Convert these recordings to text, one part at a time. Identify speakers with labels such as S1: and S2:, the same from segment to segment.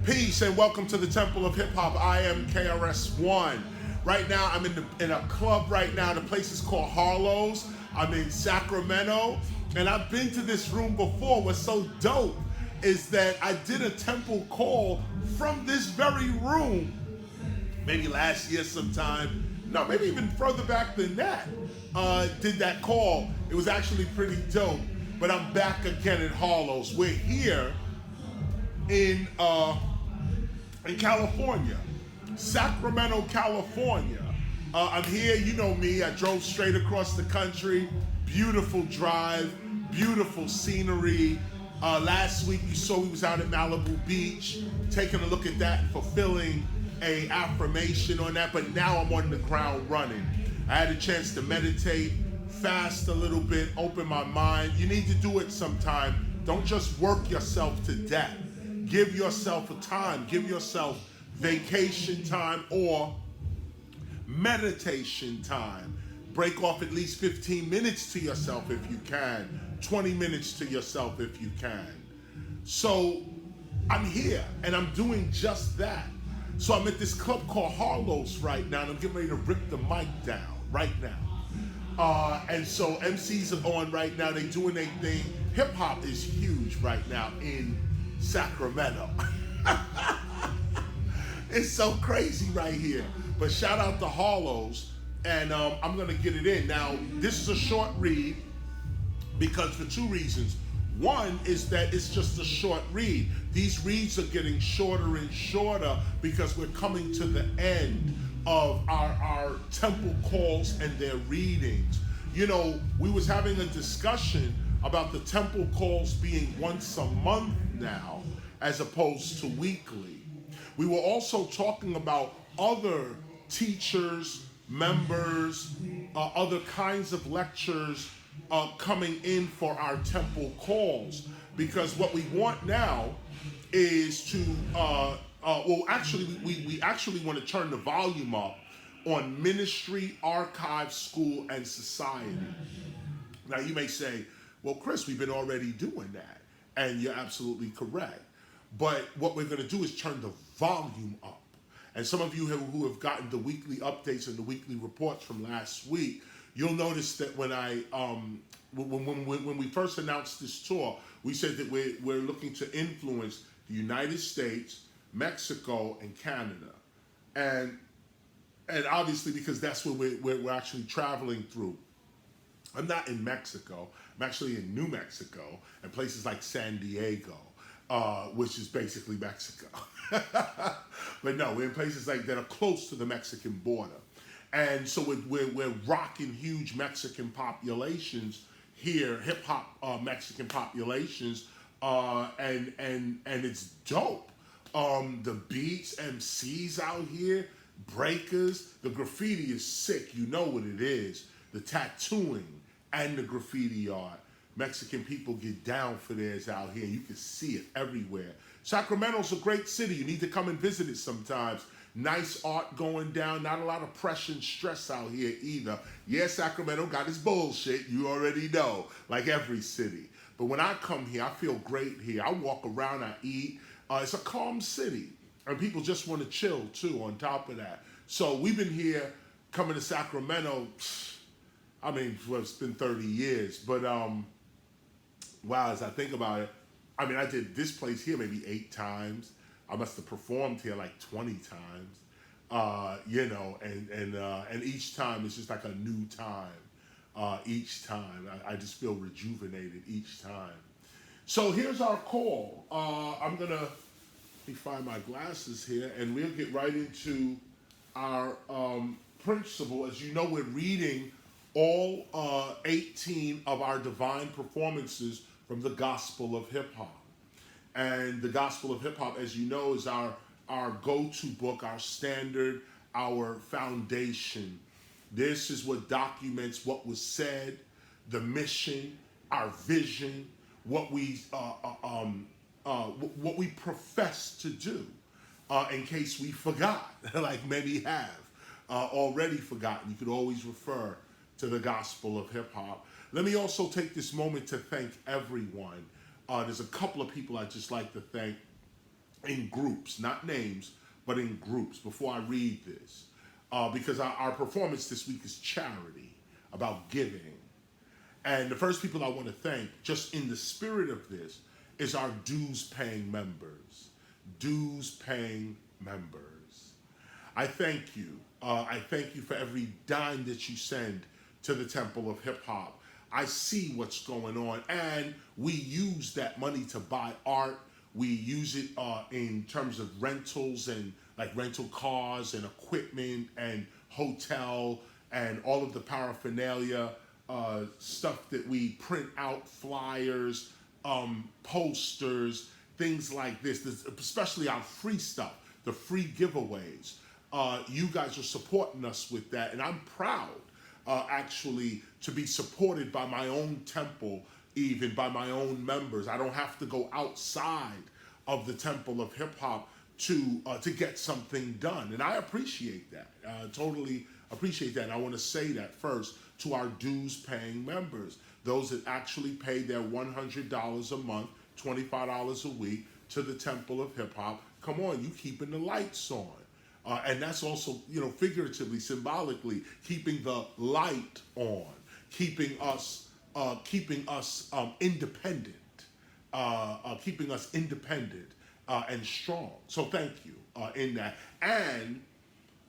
S1: Peace and welcome to the Temple of Hip Hop. I am KRS-One. Right now, I'm in a club right now. The place is called Harlow's. I'm in Sacramento, and I've been to this room before. What's so dope is that I did a temple call from this very room, maybe last year sometime. No, maybe even further back than that. Did that call. It was actually pretty dope. But I'm back again at Harlow's. We're here in California, Sacramento, California. I'm here, you know me, I drove straight across the country, beautiful drive, beautiful scenery. Last week you saw we was out at Malibu Beach, taking a look at that and fulfilling a affirmation on that, but now I'm on the ground running. I had a chance to meditate, fast a little bit, open my mind. You need to do it sometime. Don't just work yourself to death. Give yourself a time, give yourself vacation time or meditation time. Break off at least 15 minutes to yourself if you can, 20 minutes to yourself if you can. So I'm here and I'm doing just that. So I'm at this club called Harlow's right now and I'm getting ready to rip the mic down right now. And so MCs are on right now, they doing their thing. Hip hop is huge right now in Sacramento. It's so crazy right here. But shout out to Harlow's, and I'm gonna get it in. Now, this is a short read because for two reasons. One is that it's just a short read. These reads are getting shorter and shorter because we're coming to the end of our temple calls and their readings. You know, we was having a discussion about the temple calls being once a month now as opposed to weekly. We were also talking about other teachers, members, other kinds of lectures coming in for our temple calls, because what we want now is to, we actually want to turn the volume up on ministry, archive, school, and society. Now you may say, well, Chris, we've been already doing that. And you're absolutely correct. But what we're going to do is turn the volume up. And some of you who have gotten the weekly updates and the weekly reports from last week, you'll notice that when we first announced this tour, we said that we're looking to influence the United States, Mexico, and Canada. And obviously because that's where we're actually traveling through. I'm not in Mexico. I'm actually in New Mexico and places like San Diego, which is basically Mexico. But no, we're in places like that are close to the Mexican border. And so we're rocking huge Mexican populations here, hip hop Mexican populations, and it's dope. The beats, MCs out here, breakers, the graffiti is sick. You know what it is. The tattooing and the graffiti art. Mexican people get down for theirs out here. You can see it everywhere. Sacramento's a great city. You need to come and visit it sometimes. Nice art going down. Not a lot of pressure and stress out here either. Yeah, Sacramento got its bullshit. You already know, like every city. But when I come here, I feel great here. I walk around, I eat. It's a calm city. And people just want to chill too on top of that. So we've been here coming to Sacramento, I mean, well, it's been 30 years, but wow, as I think about it, I mean, I did this place here maybe 8 times. I must have performed here like 20 times, you know, and each time it's just like a new time. Each time, I just feel rejuvenated each time. So here's our call. Let me find my glasses here, and we'll get right into our principle. As you know, we're reading all 18 of our divine performances from the Gospel of Hip Hop. And the Gospel of Hip Hop, as you know, is our go-to book, our standard, our foundation. This is what documents what was said, the mission, our vision, what we profess to do, in case we forgot, like many have already forgotten. You could always refer to the Gospel of Hip Hop. Let me also take this moment to thank everyone. There's a couple of people I'd just like to thank. in groups, not names, but in groups before I read this. Because our performance this week is charity, about giving. And the first people I want to thank, just in the spirit of this, is our dues paying members. Dues paying members. I thank you. I thank you for every dime that you send to the Temple of Hip Hop. I see what's going on, and we use that money to buy art. We use it in terms of rentals and like rental cars and equipment and hotel and all of the paraphernalia, stuff that we print out, flyers, posters, things like this, especially our free stuff, the free giveaways. You guys are supporting us with that, and I'm proud actually to be supported by my own temple, even by my own members. I don't have to go outside of the Temple of Hip Hop to get something done, and I appreciate that. Totally appreciate that. And I want to say that first to our dues-paying members, those that actually pay their $100 a month, $25 a week to the Temple of Hip Hop. Come on, you keeping the lights on. And that's also, figuratively, symbolically, keeping the light on, keeping us independent, keeping us independent and strong. So thank you in that. And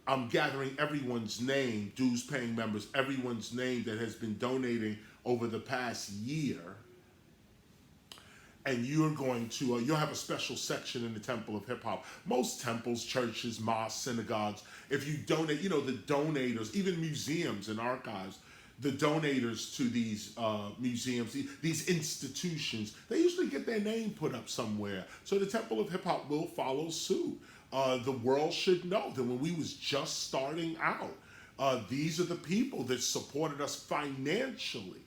S1: I'm gathering everyone's name, dues-paying members, everyone's name that has been donating over the past year. And you're going to, you'll have a special section in the Temple of Hip Hop. Most temples, churches, mosques, synagogues, if you donate, the donators, even museums and archives, the donators to these museums, these institutions, they usually get their name put up somewhere. So the Temple of Hip Hop will follow suit. The world should know that when we was just starting out, these are the people that supported us financially.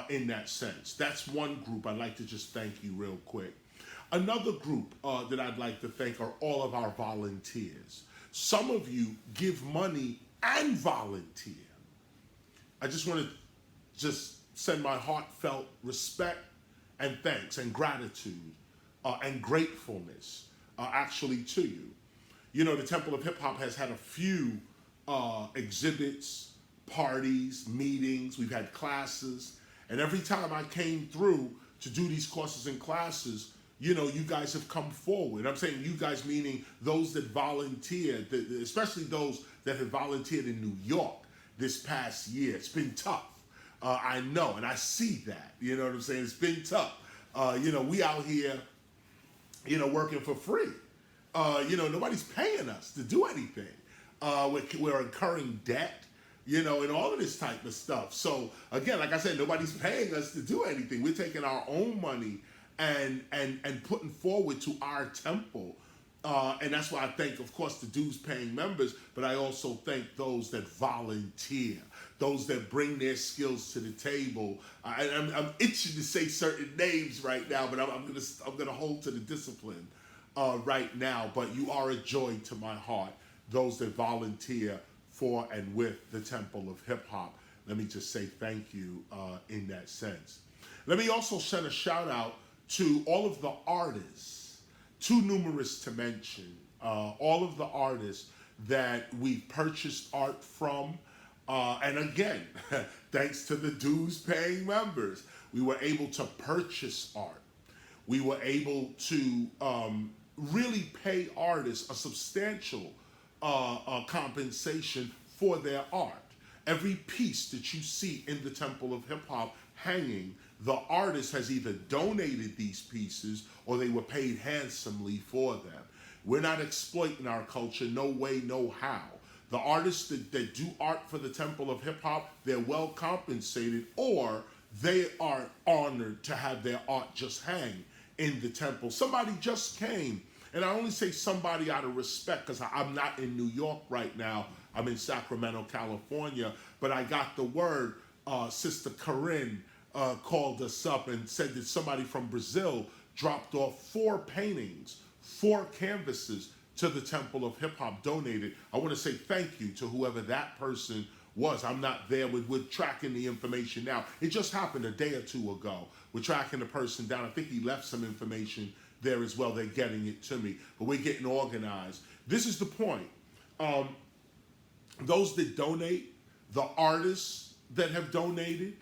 S1: In that sense. That's one group I'd like to just thank you real quick. Another group that I'd like to thank are all of our volunteers. Some of you give money and volunteer. I just want to just send my heartfelt respect and thanks and gratitude and gratefulness actually to you. The Temple of Hip Hop has had a few exhibits, parties, meetings. We've had classes. And every time I came through to do these courses and classes, you guys have come forward. I'm saying you guys meaning those that volunteered, especially those that have volunteered in New York this past year. It's been tough. I know, and I see that. You know what I'm saying? It's been tough. We out here, working for free. Nobody's paying us to do anything. We're incurring debt. And all of this type of stuff. So again, like I said, nobody's paying us to do anything. We're taking our own money and putting forward to our temple. And that's why I thank, of course, the dues paying members, but I also thank those that volunteer, those that bring their skills to the table. I'm itching to say certain names right now, but I'm gonna hold to the discipline right now. But you are a joy to my heart, those that volunteer for and with the Temple of Hip Hop. Let me just say thank you in that sense. Let me also send a shout out to all of the artists, too numerous to mention, all of the artists that we purchased art from. And again, thanks to the dues paying members, we were able to purchase art. We were able to really pay artists a substantial compensation for their art. Every piece that you see in the Temple of Hip Hop hanging, the artist has either donated these pieces or they were paid handsomely for them. We're not exploiting our culture, no way, no how. The artists that do art for the Temple of Hip Hop, they're well compensated, or they are honored to have their art just hang in the temple. Somebody just came. And I only say somebody out of respect because I'm not in New York right now. I'm in Sacramento, California. But I got the word, Sister Corinne called us up and said that somebody from Brazil dropped off 4 paintings, 4 canvases to the Temple of Hip Hop, donated. I want to say thank you to whoever that person was. I'm not there. We're tracking the information now. It just happened a day or two ago. We're tracking the person down. I think he left some information there as well. They're getting it to me, but we're getting organized. This is the point. Those that donate, the artists that have donated,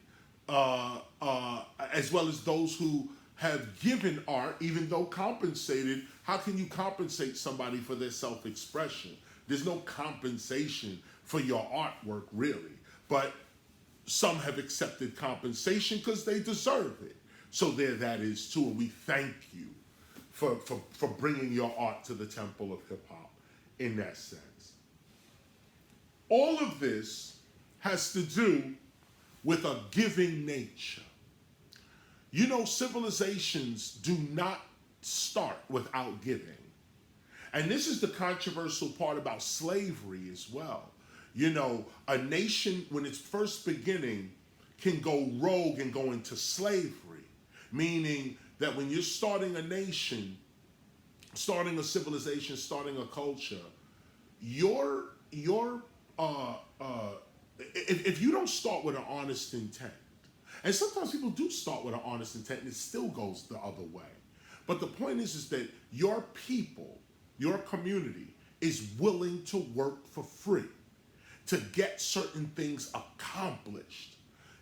S1: as well as those who have given art, even though compensated. How can you compensate somebody for their self-expression? There's no compensation for your artwork, really. But some have accepted compensation because they deserve it. So there that is too, and we thank you for bringing your art to the Temple of Hip Hop in that sense. All of this has to do with a giving nature. You know, civilizations do not start without giving. And this is the controversial part about slavery as well. You know, a nation, when it's first beginning, can go rogue and go into slavery, meaning that when you're starting a nation, starting a civilization, starting a culture, if you don't start with an honest intent, and sometimes people do start with an honest intent and it still goes the other way. But the point is that your people, your community is willing to work for free to get certain things accomplished.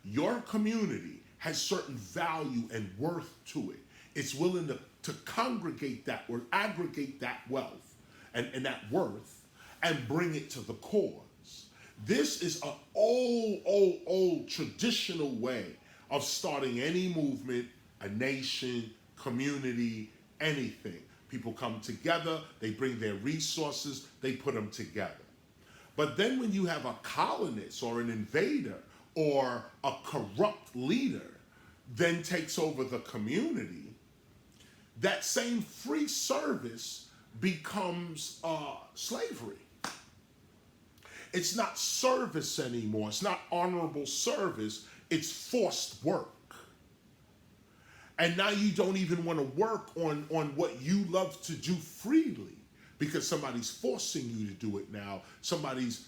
S1: Your community has certain value and worth to it. It's willing to congregate that or aggregate that wealth and that worth and bring it to the cause. This is an old traditional way of starting any movement, a nation, community, anything. People come together, they bring their resources, they put them together. But then when you have a colonist or an invader or a corrupt leader then takes over the community, that same free service becomes slavery. It's not service anymore. It's not honorable service. It's forced work. And now you don't even want to work on what you love to do freely because somebody's forcing you to do it now. Somebody's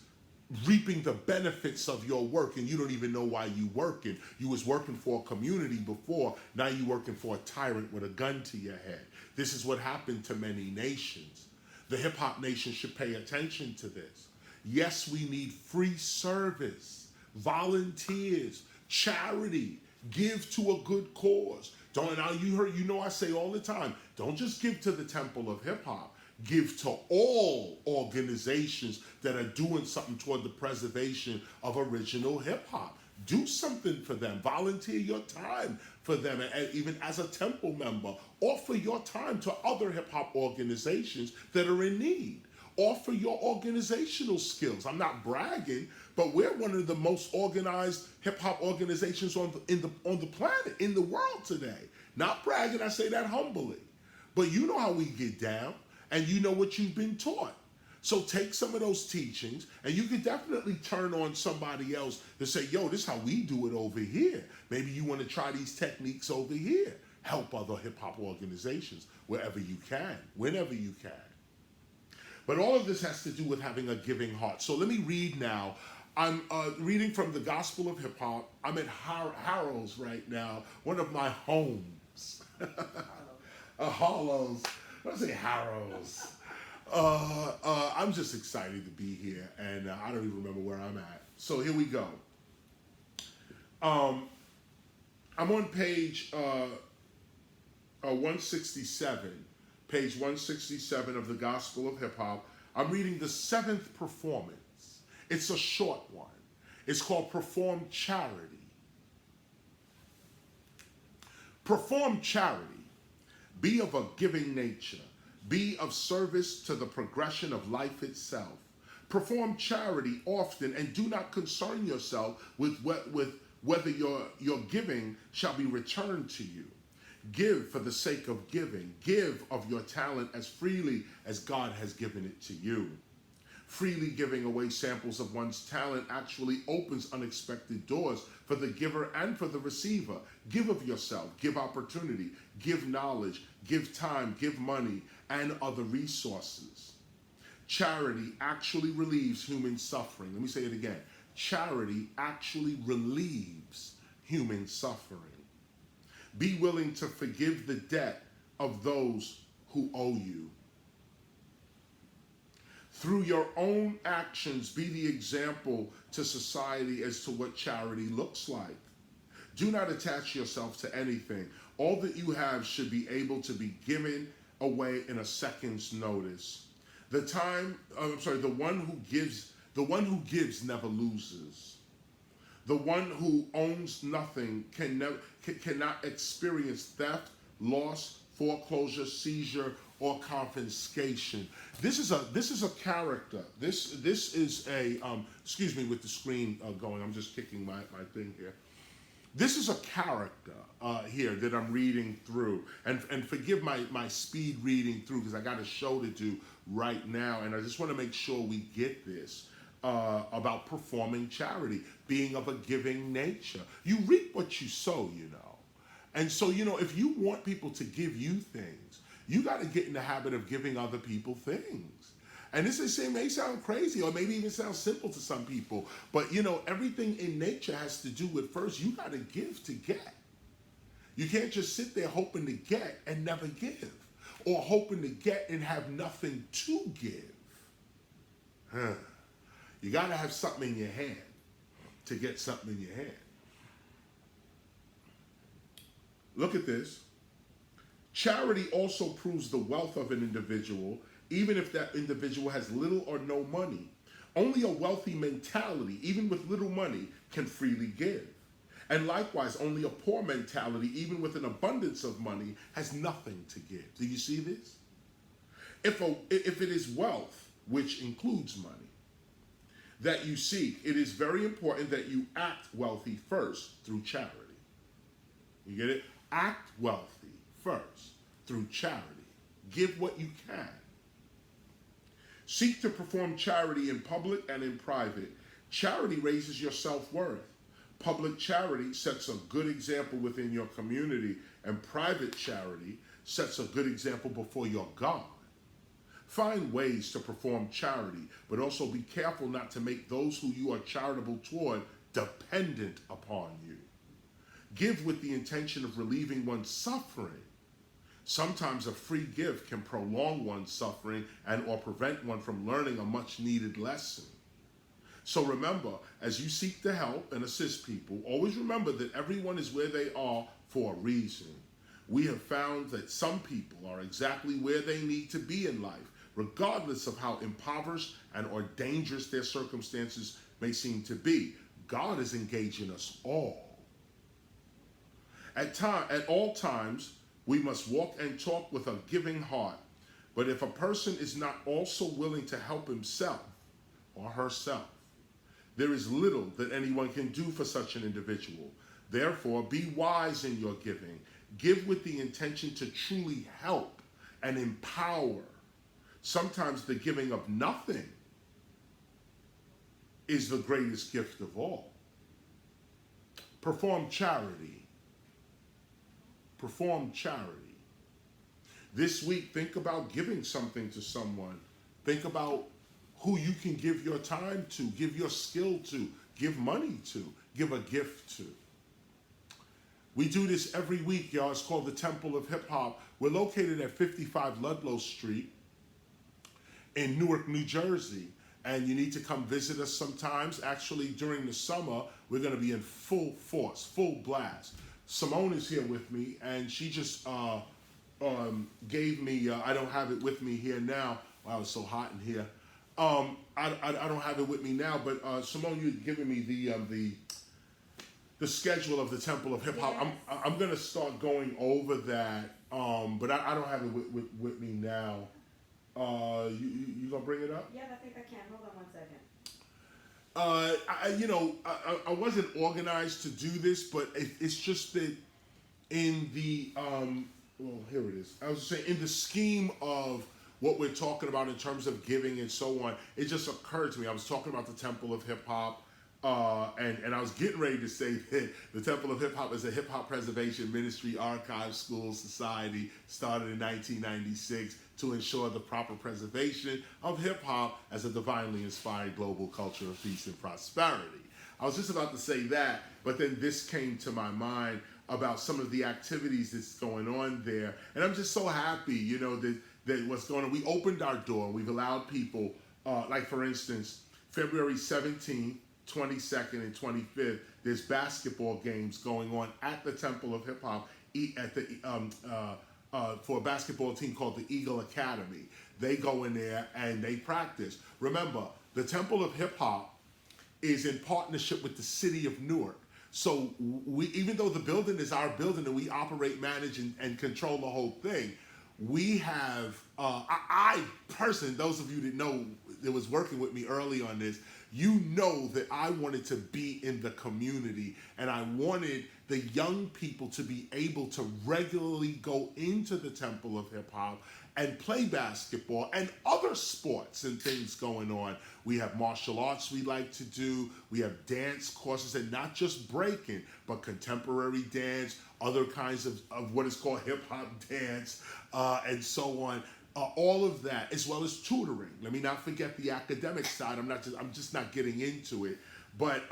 S1: reaping the benefits of your work and you don't even know why you working. You was working for a community before. Now you working for a tyrant with a gun to your head. This is what happened to many nations. The hip hop nation should pay attention to this. Yes, we need free service, volunteers, charity, give to a good cause. Don't, now you know I say all the time, don't just give to the Temple of Hip Hop. Give to all organizations that are doing something toward the preservation of original hip hop. Do something for them. Volunteer your time for them. And even as a Temple member, offer your time to other hip hop organizations that are in need. Offer your organizational skills. I'm not bragging, but we're one of the most organized hip hop organizations on the planet, in the world today. Not bragging, I say that humbly. But you know how we get down, and you know what you've been taught. So take some of those teachings, and you can definitely turn on somebody else to say, yo, this is how we do it over here. Maybe you want to try these techniques over here. Help other hip hop organizations wherever you can, whenever you can. But all of this has to do with having a giving heart. So let me read now. I'm reading from the Gospel of Hip Hop. I'm at Harrow's right now, one of my homes. Harlow's. I say Harrow's. I'm just excited to be here, and I don't even remember where I'm at. So here we go. I'm on page 167. Page 167 of the Gospel of Hip Hop. I'm reading the 7th performance. It's a short one. It's called Perform Charity. Perform charity. Be of a giving nature. Be of service to the progression of life itself. Perform charity often and do not concern yourself with whether your giving shall be returned to you. Give for the sake of giving. Give of your talent as freely as God has given it to you. Freely giving away samples of one's talent actually opens unexpected doors for the giver and for the receiver. Give of yourself, give opportunity, give knowledge, give time, give money, and other resources. Charity actually relieves human suffering. Let me say it again. Charity actually relieves human suffering. Be willing to forgive the debt of those who owe you. Through your own actions, be the example to society as to what charity looks like. Do not attach yourself to anything. All that you have should be able to be given away in a second's notice. The one who gives never loses. The one who owns nothing cannot experience theft, loss, foreclosure, seizure, or confiscation. This is a character. This is a excuse me with the screen going. I'm just kicking my thing here. This is a character here that I'm reading through, and forgive my speed reading through because I got a show to do right now, and I just want to make sure we get this about performing charity, being of a giving nature. You reap what you sow, you know, and so if you want people to give you things, you got to get in the habit of giving other people things. And this may sound crazy or maybe even sound simple to some people, but everything in nature has to do with first, you got to give to get. You can't just sit there hoping to get and never give, or hoping to get and have nothing to give. You got to have something in your hand to get something in your hand. Look at this. Charity also proves the wealth of an individual, even if that individual has little or no money. Only a wealthy mentality, even with little money, can freely give. And likewise, only a poor mentality, even with an abundance of money, has nothing to give. Do you see this? If it is wealth, which includes money, that you seek, it is very important that you act wealthy first through charity. You get it? Act wealthy first through charity. Give what you can. Seek to perform charity in public and in private. Charity raises your self-worth. Public charity sets a good example within your community, and private charity sets a good example before your God. Find ways to perform charity, but also be careful not to make those who you are charitable toward dependent upon you. Give with the intention of relieving one's suffering. Sometimes a free gift can prolong one's suffering or prevent one from learning a much needed lesson. So remember, as you seek to help and assist people, always remember that everyone is where they are for a reason. We have found that some people are exactly where they need to be in life, regardless of how impoverished and or dangerous their circumstances may seem to be. God is engaging us all. At all times, we must walk and talk with a giving heart. But if a person is not also willing to help himself or herself, there is little that anyone can do for such an individual. Therefore, be wise in your giving. Give with the intention to truly help and empower. Sometimes the giving of nothing is the greatest gift of all. Perform charity. Perform charity. This week, think about giving something to someone. Think about who you can give your time to, give your skill to, give money to, give a gift to. We do this every week, y'all. It's called the Temple of Hip Hop. We're located at 55 Ludlow Street in Newark, New Jersey. And you need to come visit us sometimes. Actually, during the summer, we're going to be in full force, full blast. Simone is here with me, and she just gave me, I don't have it with me here now. Wow, it's so hot in here. I don't have it with me now, but Simone, you've given me the schedule of the Temple of Hip Hop. Yes. I'm going to start going over that, but I don't have it with me now. You gonna bring it up?
S2: Yeah, I think I can. Hold on one second.
S1: I wasn't organized to do this, but it's just that in the well, here it is. I was saying in the scheme of what we're talking about in terms of giving and so on, it just occurred to me. I was talking about the Temple of Hip Hop, and I was getting ready to say that the Temple of Hip Hop is a hip hop preservation ministry, archive, school, society started in 1996 to ensure the proper preservation of hip hop as a divinely inspired global culture of peace and prosperity. I was just about to say that, but then this came to my mind. about some of the activities that's going on there. And I'm just so happy, you know, that what's going on. We opened our door. We've allowed people, like for instance, February 17th, 22nd, and 25th, there's basketball games going on at the Temple of Hip Hop at the for a basketball team called the Eagle Academy. They go in there and they practice. Remember, the Temple of Hip Hop is in partnership with the city of Newark. So we, even though the building is our building and we operate, manage, and control the whole thing, we have, I personally, those of you that know, that was working with me early on this, you know that I wanted to be in the community and I wanted the young people to be able to regularly go into the Temple of Hip Hop and play basketball and other sports and things going on. We have martial arts we like to do. We have dance courses, and not just breaking, but contemporary dance, other kinds of what is called hip hop dance, and so on. All of that, as well as tutoring. Let me not forget the academic side. I'm just not getting into it. But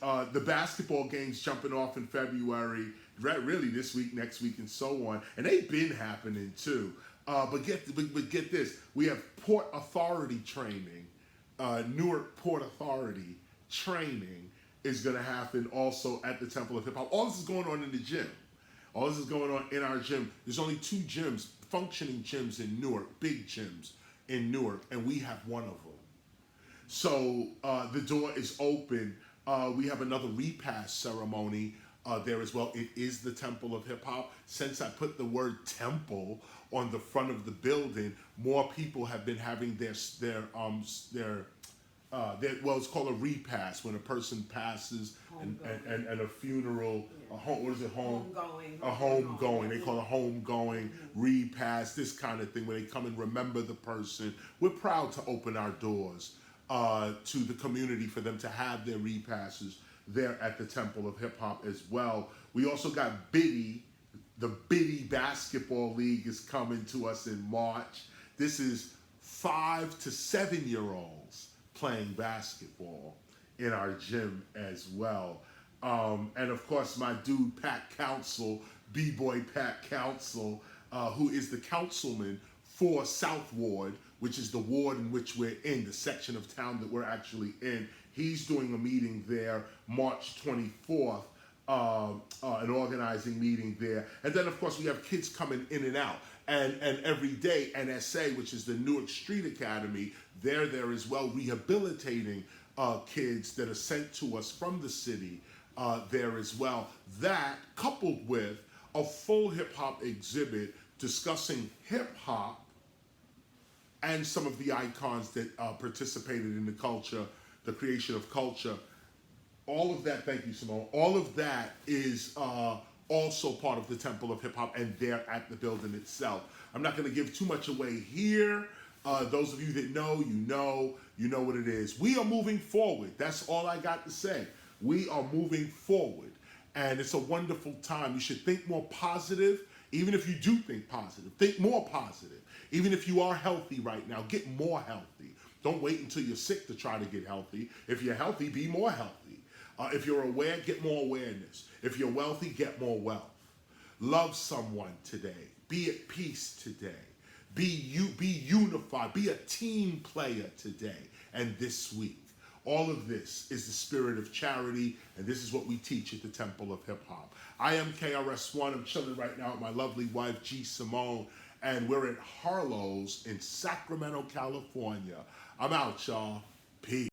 S1: the basketball games jumping off in February, really this week, next week, and so on. And they've been happening too. But get this, we have Port Authority training, Newark Port Authority training is going to happen also at the Temple of Hip Hop. All this is going on in the gym. All this is going on in our gym. There's only 2 gyms, functioning gyms in Newark, big gyms in Newark, and we have one of them. So the door is open. We have another repass ceremony there as well. It is the Temple of Hip Hop. Since I put the word temple on the front of the building, more people have been having their well, it's called a repass when a person passes and a funeral, what is it, homegoing. They call it homegoing, repass, this kind of thing, where they come and remember the person. We're proud to open our doors to the community for them to have their repasses there at the Temple of Hip Hop as well. We also got Biddy. The Biddy Basketball League is coming to us in March. This is 5 to 7-year-olds playing basketball in our gym as well. And of course, my dude, Pat Council, B-Boy Pat Council, who is the councilman for South Ward, which is the ward in which we're in, the section of town that we're actually in. He's doing a meeting there March 24th, an organizing meeting there. And then, of course, we have kids coming in and out. And every day, NSA, which is the Newark Street Academy, they're there as well, rehabilitating kids that are sent to us from the city there as well. That, coupled with a full hip-hop exhibit discussing hip-hop and some of the icons that participated in the culture, the creation of culture. All of that, thank you, Simone, all of that is also part of the Temple of Hip Hop, and they're at the building itself. I'm not going to give too much away here. Those of you that know, you know what it is. We are moving forward. That's all I got to say. We are moving forward, and it's a wonderful time. You should think more positive. Even if you do think positive, think more positive. Even if you are healthy right now, get more healthy. Don't wait until you're sick to try to get healthy. If you're healthy, be more healthy. If you're aware, get more awareness. If you're wealthy, get more wealth. Love someone today. Be at peace today. Be unified. Be a team player today and this week. All of this is the spirit of charity, and this is what we teach at the Temple of Hip Hop. I am KRS-One. I'm chilling right now with my lovely wife, G. Simone, and we're at Harlow's in Sacramento, California. I'm out, y'all. Peace.